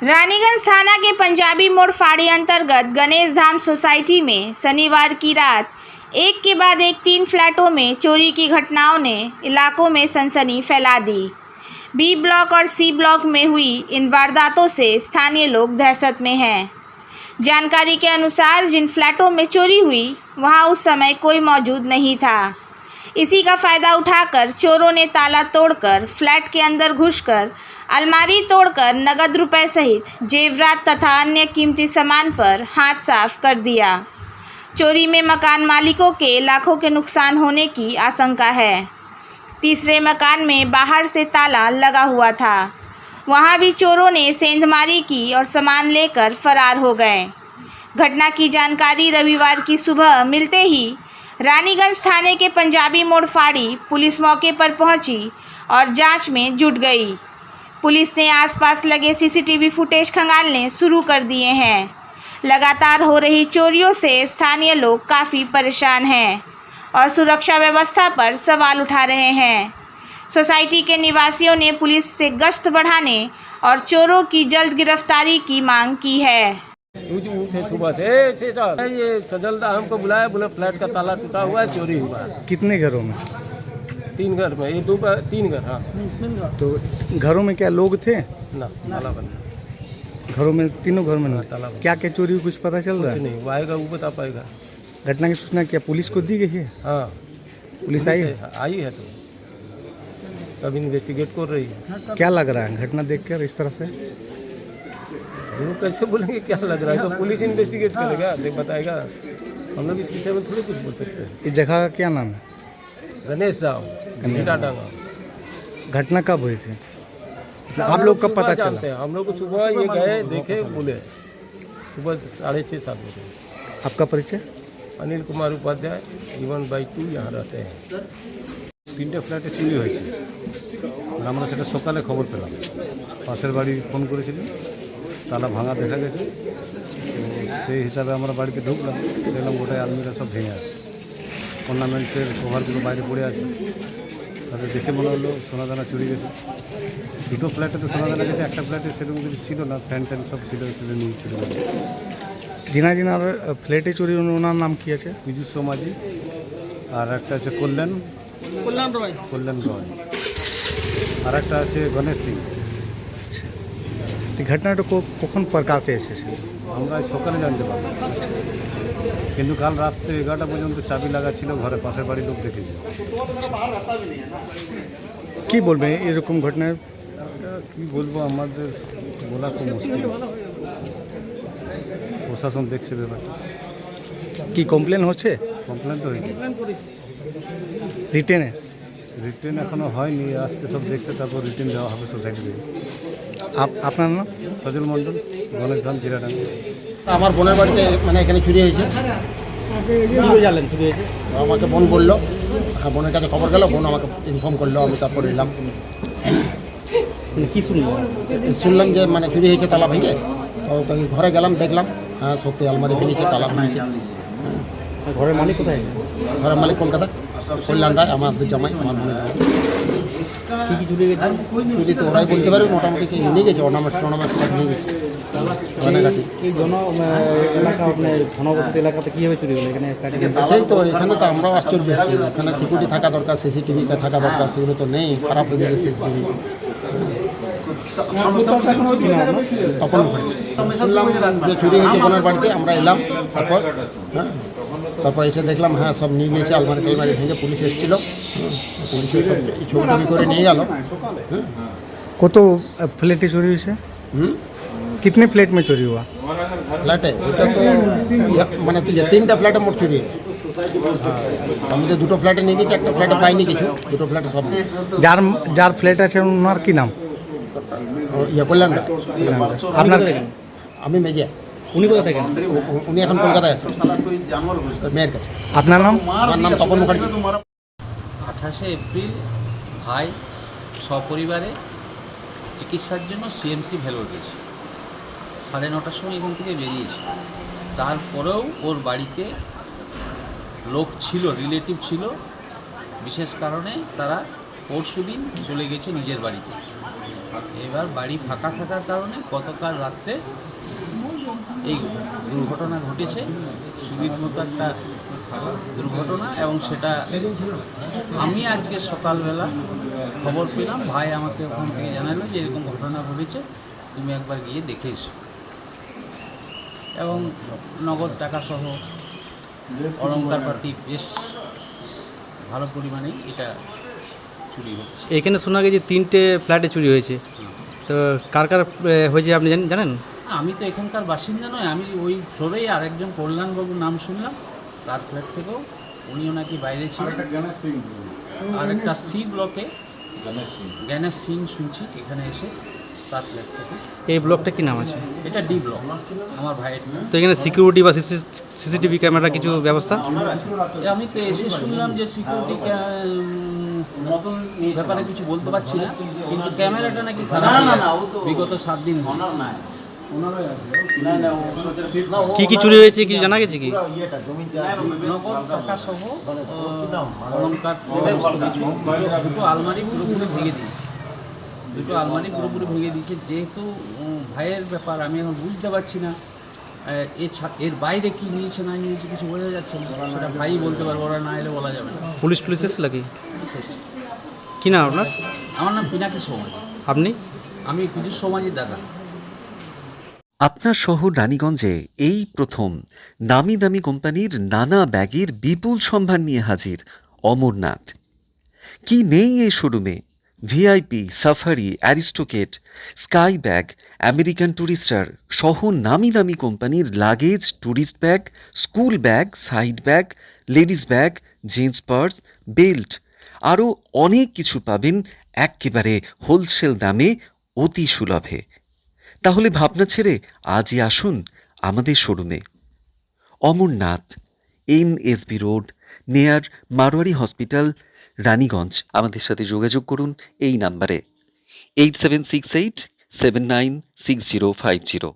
रानीगंज थाना के पंजाबी मोड़ फाड़ी अंतर्गत गणेश धाम सोसाइटी में शनिवार की रात एक के बाद एक 3 फ्लैटों में चोरी की घटनाओं ने इलाकों में सनसनी फैला दी। बी ब्लॉक और सी ब्लॉक में हुई इन वारदातों से स्थानीय लोग दहशत में हैं। जानकारी के अनुसार जिन फ्लैटों में चोरी हुई वहां उस समय कोई मौजूद नहीं था। इसी का फ़ायदा उठाकर चोरों ने ताला तोड़कर फ्लैट के अंदर घुसकर अलमारी तोड़कर नगद रुपए सहित जेवरात तथा अन्य कीमती सामान पर हाथ साफ कर दिया। चोरी में मकान मालिकों के लाखों के नुकसान होने की आशंका है। तीसरे मकान में बाहर से ताला लगा हुआ था, वहां भी चोरों ने सेंधमारी की और सामान लेकर फरार हो गए। घटना की जानकारी रविवार की सुबह मिलते ही रानीगंज थाने के पंजाबी मोड़ फाड़ी पुलिस मौके पर पहुंची और जांच में जुट गई। पुलिस ने आसपास लगे सीसीटीवी फुटेज खंगालने शुरू कर दिए हैं। लगातार हो रही चोरियों से स्थानीय लोग काफ़ी परेशान हैं और सुरक्षा व्यवस्था पर सवाल उठा रहे हैं। सोसाइटी के निवासियों ने पुलिस से गश्त बढ़ाने और चोरों की जल्द गिरफ्तारी की मांग की है। उठे सुबह से ये सजलदा हमको बुलाया, बोले फ्लैट का ताला टूटा हुआ है, चोरी हुआ है। कितने घरों में? 3 घर में, ये 3 घर। हाँ, तो घरों में क्या लोग थे? ना ताला बंद, घरों में तीनों घर में ताला बंद। क्या क्या चोरी हुई कुछ पता चल रहा कुछ है? नहीं, वो आएगा वो बता पाएगा। घटना की सूचना क्या पुलिस को दी गई है? हाँ, पुलिस आई है? आई है तो अब इन्वेस्टिगेट कर रही है। क्या लग रहा है घटना देखकर इस तरह से? वो कैसे बोलेंगे क्या लग रहा है, तो पुलिस इन्वेस्टिगेट करेगा, देख बताएगा। हम लोग इस विषय में थोड़ी कुछ बोल सकते हैं। इस जगह का क्या नाम है? गणेश धाम, टाटा। घटना कब हुई थी? आप लोग कब पता चला? हम लोग सुबह ये गए, देखे, बोले सुबह 6:30-7 बजे। आपका परिचय? अनिल कुमार उपाध्याय, 1/2 यहाँ रहते हैं। 3টে ফ্ল্যাটে চুরি হয়েছে, আমরা সেটা সকালে খবর পেলাম। পাশের বাড়ি ফোন করেছিলেন, তালা ভাঙা দেখা গেছে। তো সেই হিসাবে আমরা বাড়িতে ঢুকলাম, দেখলাম গোটায় আলমিরা সব ভেঙে আছে, অর্নামেন্টসের কভারগুলো বাইরে পড়ে আছে। তাদের দেখে মনে হলো সোনাদানা চুরি গেছে। 2টো ফ্ল্যাটে তো সোনাদানা গেছে, একটা ফ্ল্যাটে সেরকম কিছু ছিল না, ফ্যান ট্যান সব ছিল, নিয়ে চুরি গেছে। जिनार फ्लैटे चोरी ওনার নাম কি আছে? পীযুষ সোমাজি, আর একটা আছে কল্যাণ রয়, আর একটা আছে গণেশ সিং। ঘটনাটা কখন প্রকাশে এসেছে? আমরা সকালে জানতে পারলাম, কিন্তু কাল রাত্রে 11টা পর্যন্ত চাবি লাগা ছিল ঘরে, পাশের বাড়ির লোক দেখেছে। কি বলবেন এরকম ঘটনায়? কি বলবো, আমাদের বলা খুব মুশকিল। প্রশাসন দেখছে ব্যাপারটা। কি কমপ্লেন হচ্ছে? কমপ্লেন তো হয়েছে, রিটেন এখনো হয়নি, আসতে সব দেখছে, তারপর রিটেন দেওয়া হবে সোসাইটি থেকে। আপনার নাম? সজল মণ্ডল, গণেশ ধাম, জিরাডাঙ্গা। আমার বোনের বাড়িতে মানে এখানে চুরি হয়েছে। জানলেন চুরি হয়েছে? আমাকে বোন বললো, হ্যাঁ বোনের কাছে খবর গেল, বোন আমাকে ইনফর্ম করলো, আমি তারপর এলাম। কি শুনলাম যে মানে চুরি হয়েছে তালা ভেঙে। তো ঘরে গেলাম, দেখলাম হ্যাঁ সত্যি আলমারি ভেঙেছে, তালা ভেঙেছে। ঘরের মালিক কোথায়? ঘরের মালিক কলকাতা, কল্যাণ রায়, আমার জামাই, আমার বোনের জামাই। কি চুরি গেছে? চুরি তো ওরাই বলতে পারবে, মোটামুটি কি নিয়ে গেছে, অর্নামেন্ট সব নিয়ে গেছে। এই এলাকা আপনার ঘনবসত এলাকাতে কীভাবে চুরি হলো? এখানে সেই তো এখানে তো আমরাও আশ্চর্য, এখানে সিকিউরিটি থাকা দরকার, সিসিটিভি থাকা দরকার, সেগুলো তো নেই, খারাপ হয়ে গেছে সিসিটিভি। তখন শুনলাম যে চুরি হয়েছে বোনের বাড়িতে, আমরা এলাম। তারপর এসে দেখলাম হ্যাঁ সব নিয়ে গিয়েছে, আলমারি টালমারি ভেঙে পুলিশ এসেছিল, পুলিশে সব ছবি করে নিয়ে গেল। কত ফ্ল্যাটে চুরি হয়েছে? कितने फ्लैट में चोरी हुआ? ফ্ল্যাটে ওটা তো মানে 3টা ফ্ল্যাটে মোট চুরি। আমি তো 2টো ফ্ল্যাটে নিয়ে গেছি, একটা ফ্ল্যাটে পাইনি কিছু, 2টো ফ্ল্যাটে সব। যার ফ্ল্যাট আছে ওনার কি নাম? কল্যাণ। আপনার? আমি মেজিয়া। উনি কোথা থাকেন? উনি এখন কলকাতায় আছেন মেয়ের কাছে। আপনার নাম? আমার নাম তপন মুখার্জি। 28শে এপ্রিল ভাই সপরিবারে চিকিৎসার জন্য সিএমসি ভেলোর গেছে। 9:30টার সময় এখান থেকে বেরিয়েছে। তারপরেও ওর বাড়িতে লোক ছিল, রিলেটিভ ছিল, বিশেষ কারণে তারা পরশুদিন চলে গেছে নিজের বাড়িতে। এবার বাড়ি ফাঁকা থাকার কারণে গতকাল রাত্রে এই দুর্ঘটনা ঘটেছে। সুবির মতো একটা দুর্ঘটনা, এবং সেটা আমি আজকে সকালবেলা খবর পেলাম, ভাই আমাকে ওখান থেকে জানালো যে এরকম ঘটনা ঘটেছে, তুমি একবার গিয়ে দেখে এসো। এবং নগদ টাকা সহ অলঙ্কারপাতি বেশ ভালো পরিমাণেই এটা চুরি হচ্ছে। এখানে শোনা গেছে 3টে ফ্ল্যাটে চুরি হয়েছে, তো কার কার হয়েছে আপনি জানেন? আমি তো এখানকার বাসিন্দা নয়, আমি ওই ফ্লোরেই আরেকজন কল্যাণবাবুর নাম শুনলাম, তার ফ্ল্যাট থেকেও, উনিও নাকি বাইরে ছিলেন। আর একটা সি ব্লকে জ্ঞানেশ সিং শুনছি এখানে এসে, তার ফ্ল্যাট থেকে। এই ব্লকটা কি নাম আছে? এটা ডি ব্লক, আমার ভাইয়ের নাম। তো এখানে সিকিউরিটি বা সিসিটিভি ক্যামেরা কিছু ব্যবস্থা? আমি তো এসে শুনলাম যে সিকিউরিটি ব্যাপারে কিছু বলতে পারছি না, কিন্তু ক্যামেরাটা নাকি খারাপ হয়ে গেছে বিগত 7 দিন ধরে। কি কি চুরি হয়েছে কিছু জানা গেছে কি? নগদ টাকা সহ অলঙ্কার কিছু, দুটো আলমারি পুরোপুরি ভেঙে দিয়েছে। যেহেতু ভাইয়ের ব্যাপার, আমি এখন বুঝতে পারছি না এর বাইরে কি নিয়েছে না নিয়েছে, কিছু বোঝা যাচ্ছে না। সেটা ভাই বলতে পারবো, ওরা না এলে বলা যাবে না। পুলিশ এসেছিল কি? শেষ। কি নাম আপনার? আমার নাম পিনাকি সমাজি। আপনি? আমি কুজুর সমাজির দাদা। আপনার শহর রানীগঞ্জে এই প্রথম নামি দামি কোম্পানির নানা ব্যাগের বিপুল সম্ভার নিয়ে হাজির অমরনাথ। কি নেই এই শোরুমে? VIP, Safari, Aristocrat, Sky bag, American Tourister সহ নামি দামি কোম্পানির luggage, tourist bag, school bag, side bag, ladies bag, jeans purse, belt, আরও অনেক কিছু পাবেন একেবারে হোলসেল দামে, অতি সুলভে। তাহলে ভাবনা ছেড়ে আজই আসুন আমাদের শোরুমে। অমরনাথ, NSB রোড, নেয়ার মারোয়ারি হসপিটাল, রানীগঞ্জ। আমাদের সাথে যোগাযোগ করুন এই নাম্বারে 8768796050।